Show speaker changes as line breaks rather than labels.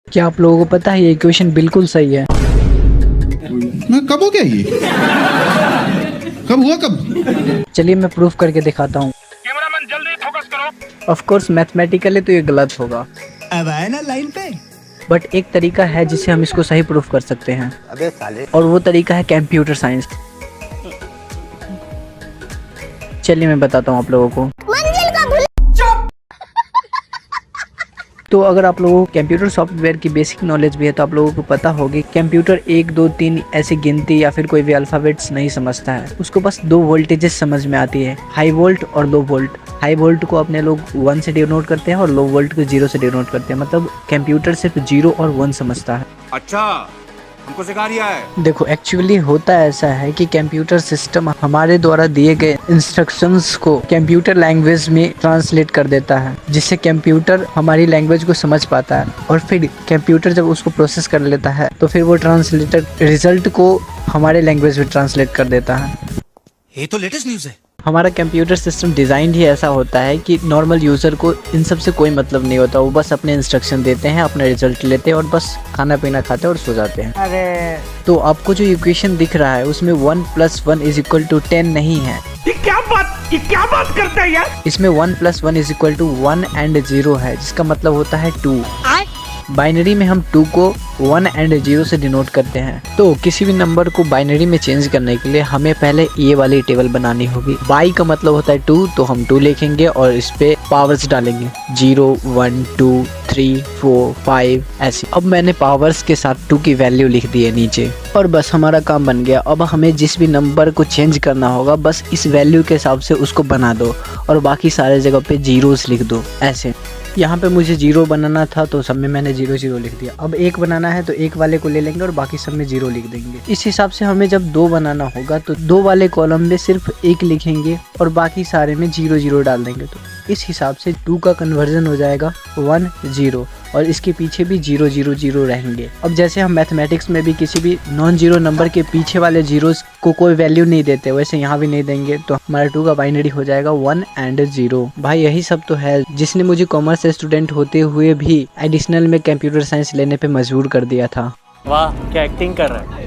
क्या आप लोगों को पता है ये इक्वेशन बिल्कुल सही है?
मैं कब हो गया ये? कब हुआ कब?
चलिए मैं प्रूफ करके दिखाता हूँ।
कैमरामैन जल्दी फोकस करो।
ऑफ कोर्स मैथमेटिकली तो ये गलत होगा,
अब आए ना लाइन पे।
बट एक तरीका है जिससे हम इसको सही प्रूफ कर सकते हैं।
अबे साले।
और वो तरीका है कंप्यूटर साइंस। चलिए मैं बताता हूँ आप लोगों को। तो अगर आप लोगों को कंप्यूटर सॉफ्टवेयर की बेसिक नॉलेज भी है तो आप लोगों को पता होगी कंप्यूटर 1 2 3 ऐसी गिनती या फिर कोई भी अल्फाबेट्स नहीं समझता है। उसको बस 2 वोल्टेजेस समझ में आती है, हाई वोल्ट और लो वोल्ट। हाई वोल्ट को अपने लोग 1 से डिनोट करते हैं और लो वोल्ट को 0 से डिनोट करते हैं। मतलब कंप्यूटर सिर्फ 0 और 1 समझता है।
अच्छा, हमको सिखा रिया है।
देखो एक्चुअली होता ऐसा है कि कंप्यूटर सिस्टम हमारे द्वारा दिए गए इंस्ट्रक्शंस को कंप्यूटर लैंग्वेज में ट्रांसलेट कर देता है, जिससे कंप्यूटर हमारी लैंग्वेज को समझ पाता है। और फिर कंप्यूटर जब उसको प्रोसेस कर लेता है तो फिर वो ट्रांसलेटर रिजल्ट को हमारे लैंग्वेज में ट्रांसलेट कर देता है।
ये तो लेटेस्ट न्यूज़ है।
हमारा कंप्यूटर सिस्टम डिज़ाइन ही ऐसा होता है कि नॉर्मल यूज़र को इन सब से कोई मतलब नहीं होता। वो बस अपने इंस्ट्रक्शन देते हैं, अपना रिजल्ट लेते हैं और बस खाना पीना खाते हैं और सो जाते हैं।
अरे
तो आपको जो इक्वेशन दिख रहा है उसमें 1 + 1 = 10 नहीं है।
ये क्या बात करता है यार?
इसमें 1 + 1 = 1 and 0 है, जिसका मतलब होता है 2। बाइनरी में हम 2 को 1 and 0 से डिनोट करते हैं। तो किसी भी नंबर को बाइनरी में चेंज करने के लिए हमें पहले ये वाली टेबल बनानी होगी। बाई का मतलब होता है 2, तो हम 2 लिखेंगे और इस पे पावर्स डालेंगे 0 1 2 3 4 5 ऐसे। अब मैंने पावर्स के साथ 2 की वैल्यू लिख दी है नीचे और बस हमारा काम बन गया। अब हमें जिस भी नंबर को चेंज करना होगा बस इस वैल्यू के हिसाब से उसको बना दो और बाकी सारे जगह पे जीरोस लिख दो ऐसे। यहाँ पे मुझे 0 बनाना था तो सब में मैंने 0 0 लिख दिया। अब 1 बनाना है तो 1 वाले को ले लेंगे और बाकी सब में 0 लिख देंगे। इस हिसाब से हमें जब 2 बनाना होगा तो 2 वाले कॉलम में सिर्फ 1 लिखेंगे और बाकी सारे में 0 0 डाल देंगे। तो इस हिसाब से 2 का कन्वर्जन हो जाएगा 1 0 और इसके पीछे भी 0 0 0 रहेंगे। अब जैसे हम मैथमेटिक्स में भी किसी भी नॉन जीरो नंबर के पीछे वाले जीरोस को कोई वैल्यू नहीं देते, वैसे यहाँ भी नहीं देंगे। तो हमारा 2 का बाइनरी हो जाएगा 1 and 0। भाई यही सब तो है जिसने मुझे कॉमर्स स्टूडेंट होते हुए भी एडिशनल में कंप्यूटर साइंस लेने पे मजबूर कर दिया था।
वाह क्या एक्टिंग कर रहा है।